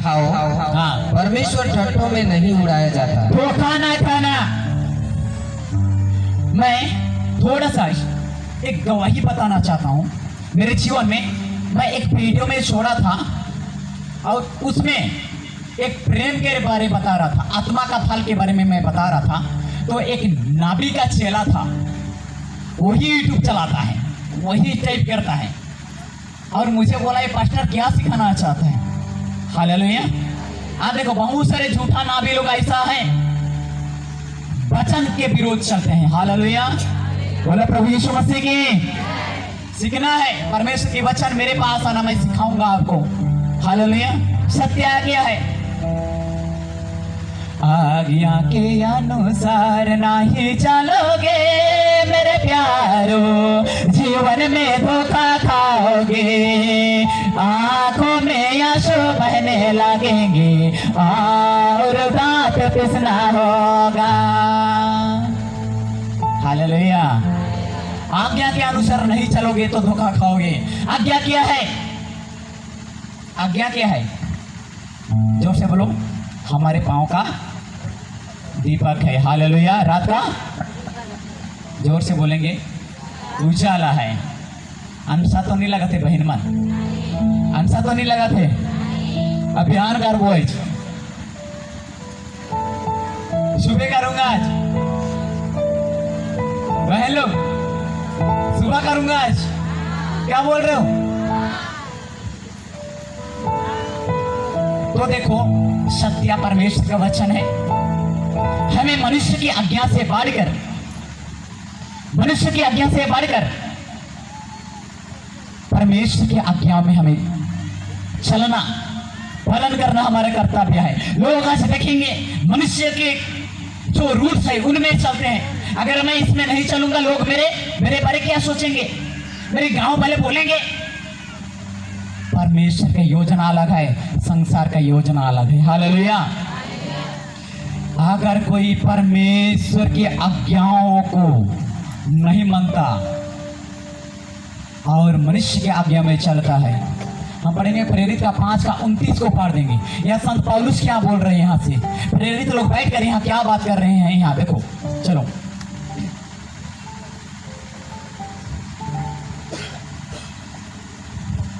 खाओ, हाँ, परमेश्वर ठट्ठों में नहीं उड़ाया जाता। धोखा ना खाना। मैं थोड़ा सा एक गवाही बताना चाहता हूँ। मेरे जीवन में मैं एक वीडियो में छोड़ा था और उसमें एक प्रेम के बारे में बता रहा था, आत्मा का फल के बारे में मैं बता रहा था। तो एक नाबी का चेला था, वही यूट्यूब चलाता है, वही टाइप करता है, और मुझे बोला ये पास्टर क्या सिखाना चाहते हैं। हालेलुया। आप देखो बहुत सारे झूठा नाबी लोग ऐसा है, वचन के विरोध चलते हैं। हालेलुया। बोला प्रभु यीशु मसीह की। सीखना है परमेश्वर के वचन, मेरे पास आना, मैं सिखाऊंगा आपको। हालेलुया। सत्य आज्ञा है, आज्ञा के अनुसार नहीं चलोगे मेरे प्यारो, जीवन में धोखा खाओगे, आंखों में आंसू बहने लगेंगे और दांत पिसना होगा। हालेलुया। आज्ञा के अनुसार नहीं चलोगे तो धोखा खाओगे। आज्ञा क्या है? आज्ञा क्या है? जोर से बोलो। हमारे पांव का दीपक है। हालेलुया। रात का, जोर से बोलेंगे, उजाला है। अनसा तो नहीं लगा थे बहन मन, अनसा तो नहीं लगा थे। अभियान कर वो सुबह करूंगा आज, बहन लोग सुबह करूंगा आज। क्या बोल रहे हो? तो देखो सत्य परमेश्वर का वचन है। हमें मनुष्य की आज्ञा से बढ़कर, मनुष्य की आज्ञा से बढ़कर परमेश्वर की आज्ञा में हमें चलना, पालन करना हमारा कर्तव्य है। लोग आज देखेंगे मनुष्य के जो रूल्स है उनमें चलते हैं। अगर मैं इसमें नहीं चलूंगा, लोग मेरे बारे क्या सोचेंगे, मेरे गांव वाले बोलेंगे। परमेश्वर का योजना अलग है, संसार का योजना अलग है। हालेलुया। अगर कोई परमेश्वर की आज्ञाओं को नहीं मानता और मनुष्य की आज्ञा में चलता है, हम पढ़ेंगे प्रेरित का 5:29 को पढ़ देंगे। यह संत पौलुस क्या बोल रहे हैं यहाँ से। प्रेरित लोग बैठ कर यहाँ क्या बात कर रहे हैं, यहाँ देखो। चलो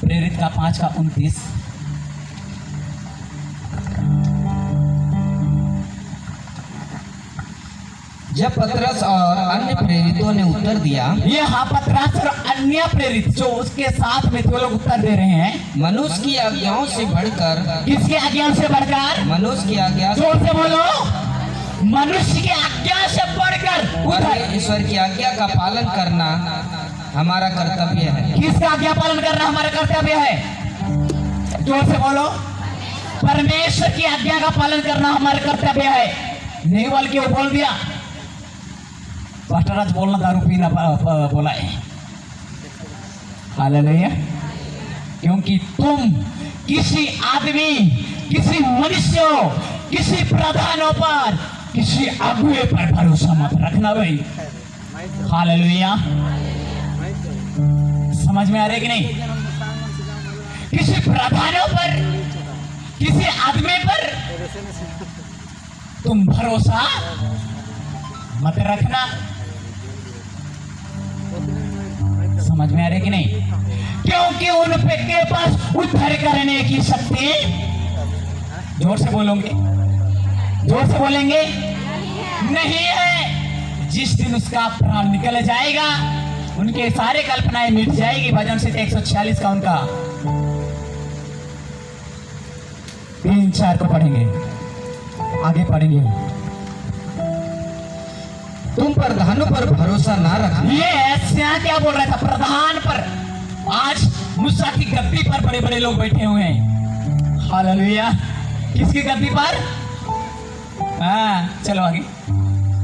प्रेरित का 5:29। जब पतरस और अन्य प्रेरितों ने उत्तर दिया, ये हाँ पतरस और अन्य प्रेरित जो उसके साथ में वो लोग उत्तर दे रहे हैं, मनुष्य की आज्ञाओं से बढ़कर, किसकी आज्ञा से बढ़कर? मनुष्य की आज्ञा से, जोर से बोलो, मनुष्य की आज्ञा से बढ़कर ईश्वर की आज्ञा का पालन करना हमारा कर्तव्य है। किसका आज्ञा पालन करना हमारा कर्तव्य है? जोर से बोलो, परमेश्वर की आज्ञा का पालन करना हमारा कर्तव्य है। नहीं बोल के वो बोल दिया, पास्टर आज बोलना दारू पीना बोला है। हालेलुया। क्योंकि तुम किसी आदमी, किसी मनुष्य, किसी प्रधानों पर, किसी अगुए पर भरोसा मत रखना भाई। हालेलुया। समझ में आ रहा है कि नहीं? किसी प्रधानों पर, किसी आदमी पर तुम भरोसा मत रखना। समझ में आ रहा है कि नहीं? क्योंकि उन पे के पास उद्धार करने की शक्ति, जोर से बोलोगे, जोर से बोलेंगे, नहीं है। जिस दिन उसका प्राण निकल जाएगा, उनके सारे कल्पनाएं मिट जाएगी। भजन से 146 का उनका 3-4 को पढ़ेंगे, आगे पढ़ेंगे। तुम प्रधानों पर भरोसा ना रखना। ये ऐसा क्या बोल रहा था? प्रधान पर। आज मूसा की गद्दी पर बड़े बड़े लोग बैठे हुए हैं। हालेलुया। किसकी गद्दी पर? हाँ, चलो आगे।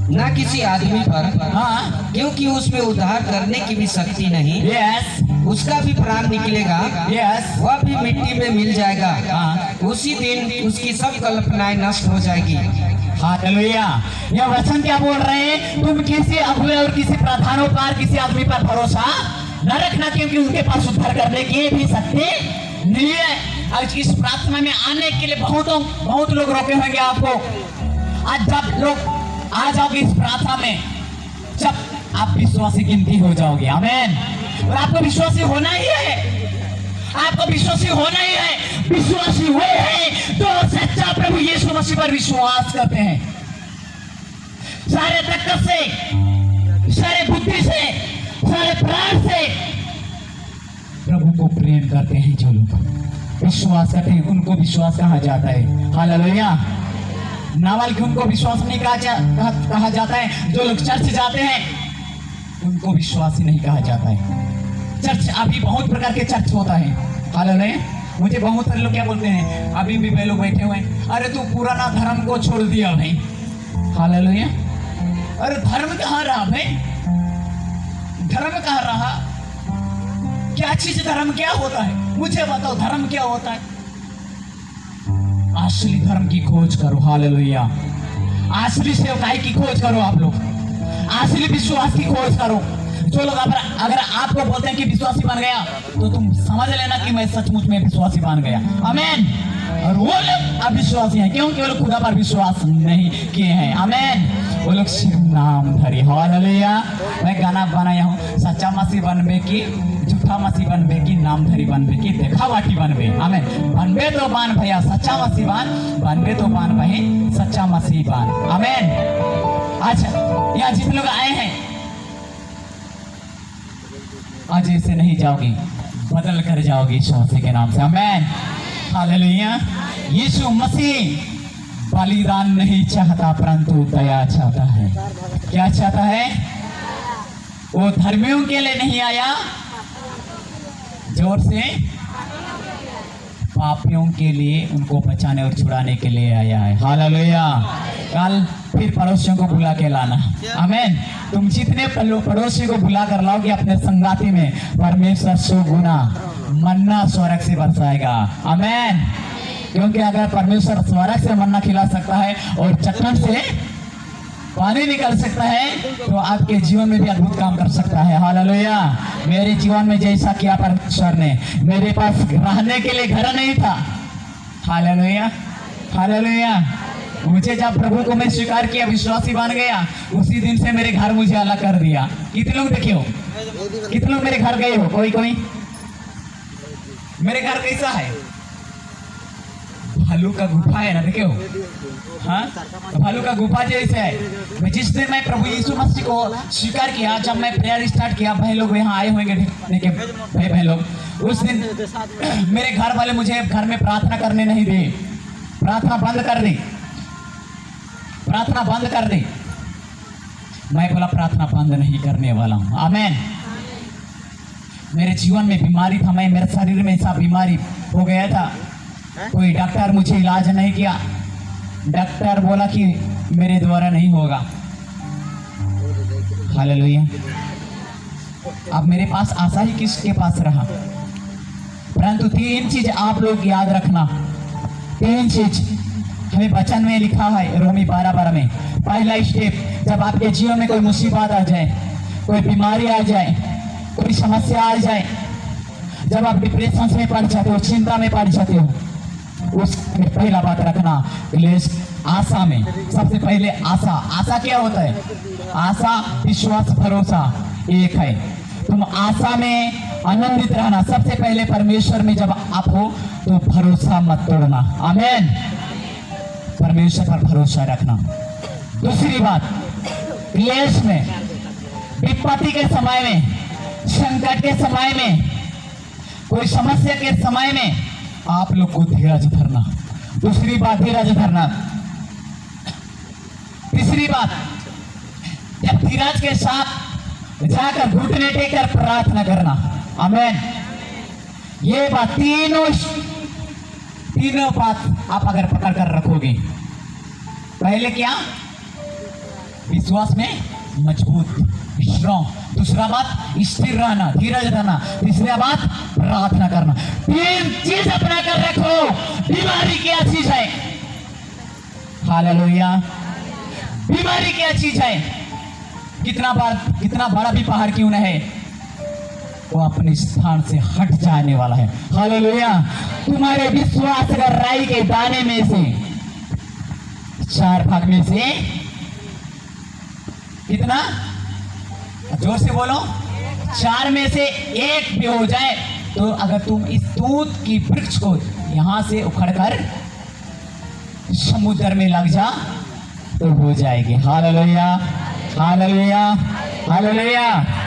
ना किसी आदमी पर, हाँ, क्योंकि उसमें उद्धार करने की भी शक्ति नहीं। यस, उसका भी प्राण निकलेगा, यस, वह भी मिट्टी में मिल जाएगा। हाँ। उसी दिन उसकी सब कल्पनाएं नष्ट हो जाएगी। हालेलुया। यह वचन क्या बोल रहे हैं? तुम किसी अगुए और किसी प्रधानों पर, किसी आदमी पर भरोसा न रखना, क्योंकि उनके पास उद्धार करने की भी शक्ति नहीं है। आज इस प्रार्थना में आने के लिए बहुत लोग रोके होंगे आपको। आज जब लोग आ जाओगे इस प्रार्थना में, जब आप विश्वासी गिनती हो जाओगे, आमीन। और आपको विश्वासी होना ही है, आपको विश्वासी होना ही है। विश्वासी हुए हैं तो सच्चा प्रभु यीशु मसीह पर विश्वास करते हैं, सारे ताकत से, सारे बुद्धि से, सारे प्राण से प्रभु को प्रेम करते हैं। जो लोग विश्वास करते हैं उनको विश्वास कहा जाता है। हालेलुया। नावल की उनको विश्वास नहीं कहा जाता है। जो लोग चर्च जाते हैं उनको विश्वासी नहीं कहा जाता है। चर्च, अभी बहुत प्रकार के चर्च होता है। हालेलुया। मुझे बहुत सारे लोग क्या बोलते हैं, अभी भी वे लोग बैठे हुए हैं, अरे तू पुराना धर्म को छोड़ दिया भाई। हालेलुया। अरे धर्म कहाँ रहा भाई, धर्म कहाँ रहा? क्या चीज धर्म क्या होता है? मुझे बताओ धर्म क्या होता है? असली धर्म की खोज करो। हालेलुया। असली सेवकाई की खोज करो आप लोग, असली विश्वास की खोज करो। जो लोग अगर आपको बोलते हैं कि विश्वासी बन गया, तो तुम समझ लेना कि मैं सचमुच में विश्वासी बन गया, आमीन। और वो लोग अविश्वासी हैं क्योंकि वो लोग खुदा पर विश्वास नहीं किए हैं, आमीन। वो लोग सिर्फ नाम धरी। हालेलुया। मैं गाना बनाया हूँ, सच्चा मसीह बनबे की, झूठा मसीह बनबे की, नाम धरी बनबे की, देखावाटी बनबे, आमीन। बनबे तो बान भैया सच्चा मसीह बान, बनबे तो बान भाई सच्चा मसीह बान, आमीन। अच्छा, यहाँ जितने लोग आए हैं आज ऐसे नहीं जाओगे, बदल कर जाओगे यीशु मसीह के नाम से, आमीन। हालेलुया। यीशु मसीह बलिदान नहीं चाहता परंतु दया चाहता है। क्या चाहता है? वो धर्मियों के लिए नहीं आया, जोर से, पापियों के लिए, उनको बचाने और छुड़ाने के लिए आया है। हालेलुया। कल फिर पड़ोसियों को बुला के लाना, आमीन। तुम जितने पड़ोसी को बुला कर लाओगे अपने संगाती में, परमेश्वर 100 गुना मन्ना स्वर्ग से बरसाएगा, आमीन। क्योंकि अगर परमेश्वर स्वर्ग से मन्ना खिला सकता है और चट्टान से पानी निकल सकता है, तो आपके जीवन में भी अद्भुत काम कर सकता है। हालेलुया। मेरे जीवन में जैसा किया परमेश्वर ने, मेरे पास रहने के लिए घर नहीं था। हालेलुया। हालेलुया। मुझे जब प्रभु को मैं स्वीकार किया, विश्वासी बन गया, उसी दिन से मेरे घर मुझे अलग कर दिया। कितने लोग देखे हो, कितने लोग मेरे घर गए हो? कोई मेरे घर कैसा है? भालू का गुफा है ना, देखे हो? हाँ, भालू का गुफा जैसे है। जिस दिन मैं प्रभु यीशु मसीह को स्वीकार किया, जब मैं प्रेयर स्टार्ट किया, भाई लोग यहाँ आए होंगे देखे, भाई लोग, उस दिन मेरे घर वाले मुझे घर में प्रार्थना करने नहीं दिए, प्रार्थना बंद कर दी, प्रार्थना बंद कर दी। मैं बोला प्रार्थना बंद नहीं करने वाला हूँ, आमीन। मेरे जीवन में बीमारी था, मैं, मेरे शरीर में ऐसा बीमारी हो गया था, कोई डॉक्टर मुझे इलाज नहीं किया। डॉक्टर बोला कि मेरे द्वारा नहीं होगा। हालेलुया। अब मेरे पास आशा ही किसके पास रहा? परंतु 3 चीज आप लोग याद रखना, 3 चीज हमें वचन में लिखा है, रोमी 12:12 में। पहला स्टेप, जब आपके जीवन में कोई मुसीबत आ जाए, कोई बीमारी आ जाए, कोई समस्या आ जाए, जब आप डिप्रेशन में पड़ जाते हो, चिंता में पड़ जाते हो, उसमें पहला बात रखना, आशा में सबसे पहले आशा। आशा क्या होता है? आशा, विश्वास, भरोसा एक है। तुम आशा में आनंदित रहना। सबसे पहले परमेश्वर में जब आप हो तो भरोसा मत तोड़ना, आमीन। परमेश्वर पर भरोसा रखना। दूसरी बात, क्लेश में, विपत्ति के समय में, संकट के समय में, कोई समस्या के समय में आप लोग को धीरज धरना। दूसरी बात, धीरज धरना। तीसरी बात, जब धीरज के साथ जाकर घुटने टेकर प्रार्थना करना, आमीन। ये बात, तीनों बात आप अगर पकड़ कर रखोगे, पहले क्या? विश्वास में मजबूत, स्ट्रॉन्ग। दूसरा बात, स्थिर रहना, धीरज रहना। तीसरा बात, प्रार्थना करना। 3 चीज अपना कर रखो। बीमारी क्या चीज है? हालेलुया। बीमारी क्या चीज है? कितना बड़ा भी पहाड़ क्यों न है, वो अपने स्थान से हट जाने वाला है। हालेलुया। तुम्हारे विश्वास अगर राई के दाने में से 4 भाग में से कितना, जोर से बोलो, 4 में से 1 भी हो जाए तो अगर तुम इस दूध की वृक्ष को यहां से उखड़कर समुद्र में लग जा तो हो जाएगी। Hallelujah, hallelujah, hallelujah.